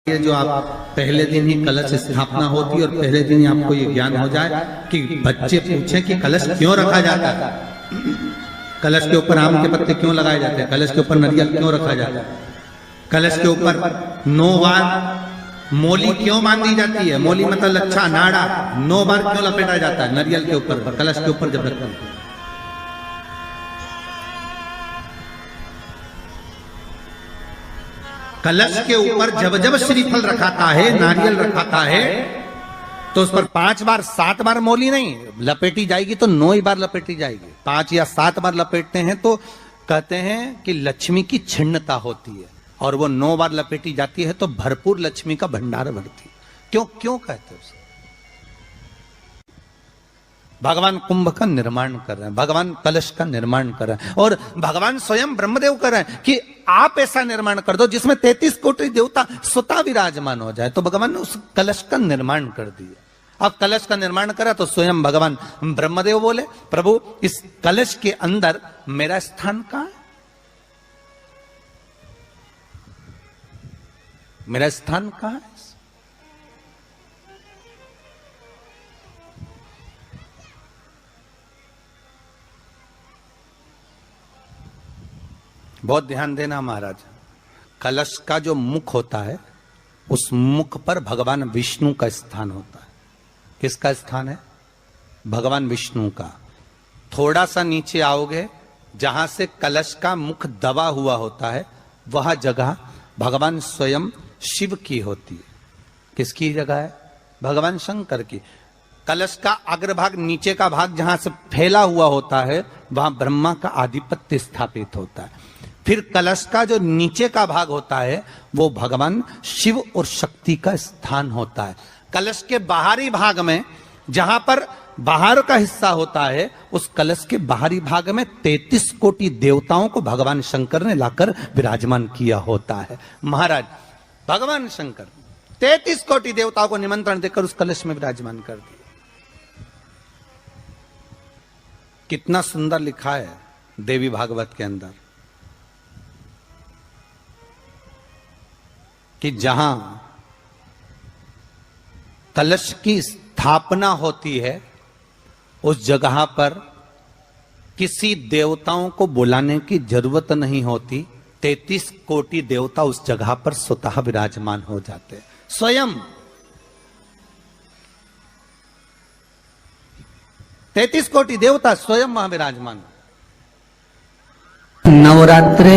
ये जो आप पहले दिन ही कलश स्थापना होती है और पहले दिन ही आपको ये ज्ञान हो जाए कि बच्चे पूछें कि कलश क्यों रखा जाता है, कलश के ऊपर आम के पत्ते क्यों लगाए जाते हैं, कलश के ऊपर नारियल क्यों रखा जाता है, कलश के ऊपर 9 बार मोली क्यों बांधी जाती है, मोली मतलब लच्छा नाड़ा 9 बार क्यों लपेटा जाता है नारियल के ऊपर, कलश के ऊपर जब रखते हैं। कलश के ऊपर जब जब श्रीफल रखाता है, नारियल रखाता है, तो उस पर 5 बार 7 बार मोली नहीं लपेटी जाएगी, तो 9 ही बार लपेटी जाएगी। 5 या 7 बार लपेटते हैं तो कहते हैं कि लक्ष्मी की छिन्नता होती है, और वो 9 बार लपेटी जाती है तो भरपूर लक्ष्मी का भंडार भरती है। क्यों क्यों कहते हैं उसे? भगवान कुंभ का निर्माण कर रहे हैं, भगवान कलश का निर्माण कर रहे हैं, और भगवान स्वयं ब्रह्मदेव कर रहे हैं कि आप ऐसा निर्माण कर दो जिसमें 33 कोटि देवता स्वतः विराजमान हो जाए। तो भगवान ने उस कलश का निर्माण कर दिया। अब कलश का निर्माण करा तो स्वयं भगवान ब्रह्मदेव बोले, प्रभु इस कलश के अंदर मेरा स्थान कहां है, मेरा स्थान कहां है? बहुत ध्यान देना महाराज, कलश का जो मुख होता है उस मुख पर भगवान विष्णु का स्थान होता है। किसका स्थान है? भगवान विष्णु का। थोड़ा सा नीचे आओगे, जहां से कलश का मुख दबा हुआ होता है वह जगह भगवान स्वयं शिव की होती है। किसकी जगह है? भगवान शंकर की। कलश का अग्रभाग, नीचे का भाग जहां से फैला हुआ होता है वहां ब्रह्मा का आधिपत्य स्थापित होता है। फिर कलश का जो नीचे का भाग होता है वो भगवान शिव और शक्ति का स्थान होता है। कलश के बाहरी भाग में, जहां पर बाहर का हिस्सा होता है, उस कलश के बाहरी भाग में 33 कोटि देवताओं को भगवान शंकर ने लाकर विराजमान किया होता है। महाराज भगवान शंकर 33 कोटि देवताओं को निमंत्रण देकर उस कलश में विराजमान कर दिया। कितना सुंदर लिखा है देवी भागवत के अंदर कि जहां कलश की स्थापना होती है उस जगह पर किसी देवताओं को बुलाने की जरूरत नहीं होती। 33 कोटि देवता उस जगह पर स्वतः विराजमान हो जाते हैं। स्वयं 33 कोटि देवता स्वयं वहां विराजमान। नवरात्रे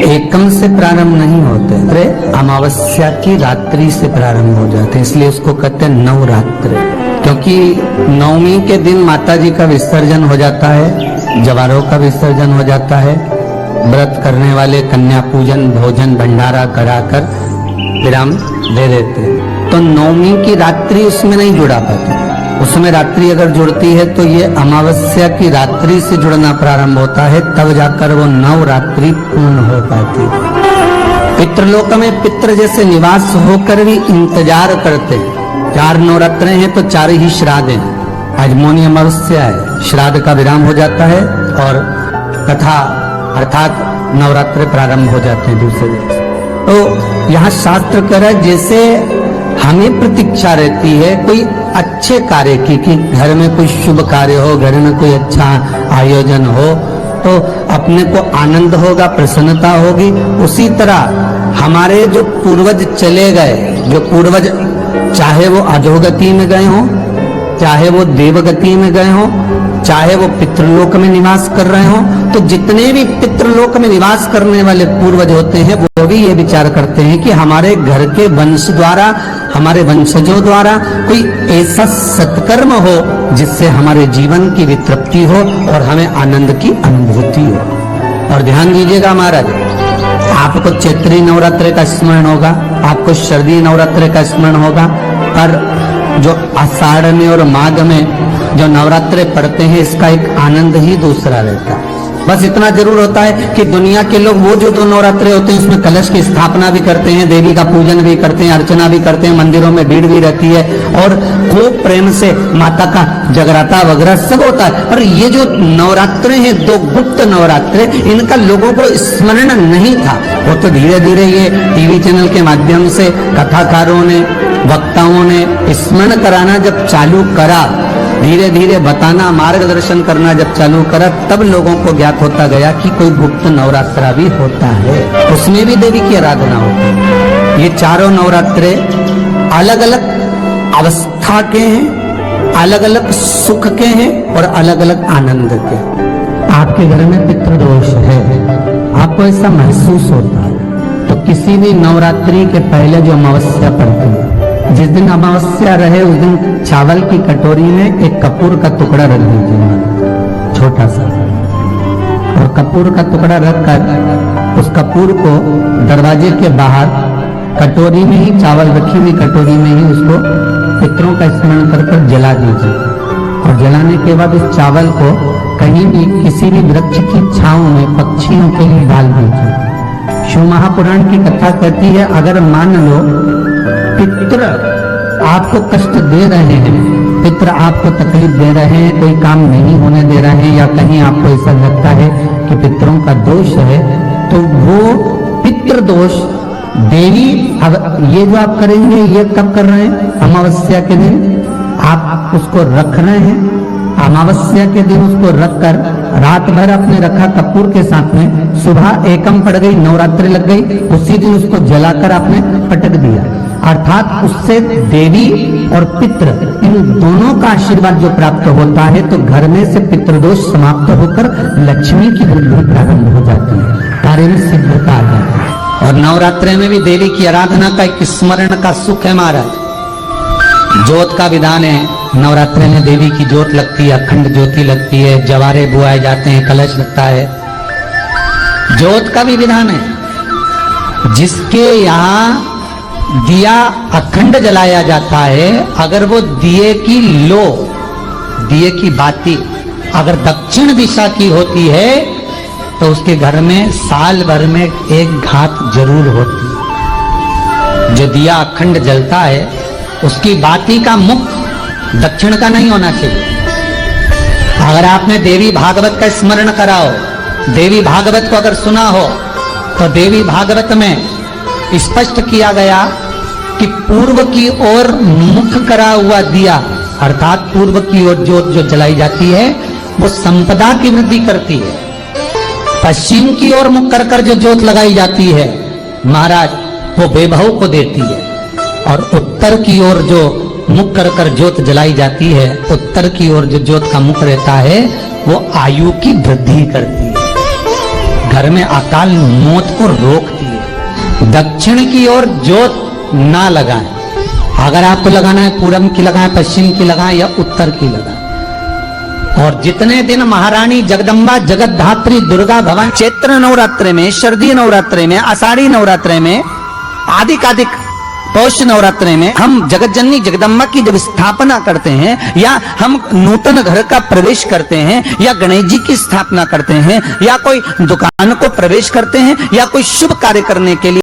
एकम से प्रारंभ नहीं होते, अमावस्या की रात्रि से प्रारंभ हो जाते, इसलिए उसको कहते हैं नवरात्रे। क्योंकि नवमी के दिन माता जी का विसर्जन हो जाता है, जवारों का विसर्जन हो जाता है, व्रत करने वाले कन्या पूजन भोजन भंडारा कराकर विराम दे देते हैं। तो नवमी की रात्रि उसमें नहीं जुड़ा पाती, उसमें रात्रि अगर जुड़ती है तो ये अमावस्या की रात्रि से जुड़ना प्रारंभ होता है, तब जाकर वो नवरात्रि पूर्ण हो पाती है। पितृलोक में पितृ जैसे निवास होकर भी इंतजार करते हैं। 4 नवरात्रे हैं तो 4 ही श्राद्ध हैं। आज मौनी अमावस्या है, श्राद्ध का विराम हो जाता है और कथा अर्थात नवरात्रे प्रारंभ हो जाते हैं दूसरे दिन। तो यहाँ शास्त्र कह रहा है जैसे हमें प्रतीक्षा रहती है कोई अच्छे कार्य की, कि घर में कोई शुभ कार्य हो, घर में कोई अच्छा आयोजन हो तो अपने को आनंद होगा, प्रसन्नता होगी। उसी तरह हमारे जो पूर्वज चले गए, जो पूर्वज चाहे वो अधोगति में गए हों, चाहे वो देवगति में गए हों, चाहे वो पितृलोक में निवास कर रहे हों, तो जितने भी पितृलोक में निवास करने वाले पूर्वज होते हैं वो भी ये विचार करते हैं कि हमारे घर के वंश द्वारा, हमारे वंशजों द्वारा कोई ऐसा सत्कर्म हो जिससे हमारे जीवन की वितृप्ति हो और हमें आनंद की अनुभूति हो। और ध्यान दीजिएगा महाराज, आपको चैत्री नवरात्रि का स्मरण होगा, आपको शरदीय नवरात्रि का स्मरण होगा, पर जो आषाढ़ में और माघ में जो नवरात्रे पढ़ते हैं इसका एक आनंद ही दूसरा रहता है। बस इतना जरूर होता है कि दुनिया के लोग वो जो 2 नवरात्रे होते हैं उसमें कलश की स्थापना भी करते हैं, देवी का पूजन भी करते हैं, अर्चना भी करते हैं, मंदिरों में भीड़ भी रहती है और खूब प्रेम से माता का जगराता वगैरह सब होता है। पर ये जो नवरात्रे हैं 2 गुप्त नवरात्रे, इनका लोगों को स्मरण नहीं था। वो तो धीरे धीरे ये टीवी चैनल के माध्यम से कथाकारों ने, वक्ताओं ने स्मरण कराना जब चालू करा, धीरे धीरे बताना, मार्गदर्शन करना जब चालू करा, तब लोगों को ज्ञात होता गया कि कोई गुप्त नवरात्रा भी होता है, उसमें भी देवी की आराधना होती है। ये चारों नवरात्रे अलग अलग अवस्था के हैं, अलग अलग सुख के हैं और अलग अलग आनंद के। आपके घर में पितृदोष है, आपको ऐसा महसूस होता है, तो किसी भी नवरात्रि के पहले जो अमावस्या पड़ती है, जिस दिन अमावस्या रहे उस दिन चावल की कटोरी में एक कपूर का टुकड़ा रख दीजिए, छोटा सा, और कपूर का टुकड़ा रखकर उस कपूर को दरवाजे के बाहर कटोरी में ही, चावल रखी हुई कटोरी में ही उसको पितरों का स्मरण कर जला दीजिए। और जलाने के बाद उस चावल को कहीं भी किसी भी वृक्ष की छांव में पक्षियों के लिए डाल दीजिए। शिव महापुराण की कथा कहती है, अगर मान लो पितृ आपको कष्ट दे रहे हैं, पितृ आपको तकलीफ दे रहे हैं, कोई काम नहीं होने दे रहे हैं, या कहीं आपको ऐसा लगता है कि पितरों का दोष है, तो वो पितृ दोष देवी, अब ये जो आप करेंगे ये कब कर रहे हैं? अमावस्या के दिन आप उसको रख रहे हैं, अमावस्या के दिन उसको रखकर रात भर आपने रखा कपूर के साथ में, सुबह एकम पड़ गई, नवरात्रि लग गई, उसी दिन उसको जलाकर आपने पटक दिया। अर्थात उससे देवी और पितृ इन दोनों का आशीर्वाद जो प्राप्त होता है, तो घर में से पितृदोष समाप्त होकर लक्ष्मी की वृद्धि प्रारंभ हो जाती है, कार्य में सिद्धता आ जाती है। और नवरात्रि में भी देवी की आराधना का एक स्मरण का सुख है महाराज। ज्योत का विधान है, नवरात्रि में देवी की ज्योत लगती है, अखंड ज्योति लगती है, जवारे बुआए जाते हैं, कलश लगता है। ज्योत का भी विधान है, जिसके यहाँ दिया अखंड जलाया जाता है, अगर वो दिए की लो, दिए की बाती अगर दक्षिण दिशा की होती है, तो उसके घर में साल भर में एक घात जरूर होती है। जो दिया अखंड जलता है उसकी बाती का मुख दक्षिण का नहीं होना चाहिए। अगर आपने देवी भागवत का स्मरण कराओ, देवी भागवत को अगर सुना हो, तो देवी भागवत में स्पष्ट किया गया कि पूर्व की ओर मुख करा हुआ दिया, अर्थात पूर्व की ओर ज्योत जो जलाई जाती है वो संपदा की वृद्धि करती है। पश्चिम की ओर मुख कर कर जो ज्योत लगाई जाती है महाराज, वो वैभव को देती है। और उत्तर की ओर जो मुख कर कर ज्योत जलाई जाती है, उत्तर की ओर जो ज्योत का मुख रहता है, वो आयु की वृद्धि करती है, घर में अकाल मौत को रोकती है। दक्षिण की ओर ज्योत ना लगाएं, अगर आपको लगाना है पूरब की लगाएं, पश्चिम की लगाएं या उत्तर की लगाएं। और जितने दिन महारानी जगदम्बा जगतधात्री दुर्गा भवन चैत्र नवरात्रे में, शरदीय नवरात्रे में, आषाढ़ी नवरात्रे में, आदिक पौष नवरात्रे में हम जगत जननी जगदम्बा की जब स्थापना करते हैं, या हम नूतन घर का प्रवेश करते हैं, या गणेश जी की स्थापना करते हैं, या कोई दुकान को प्रवेश करते हैं, या कोई शुभ कार्य करने के लिए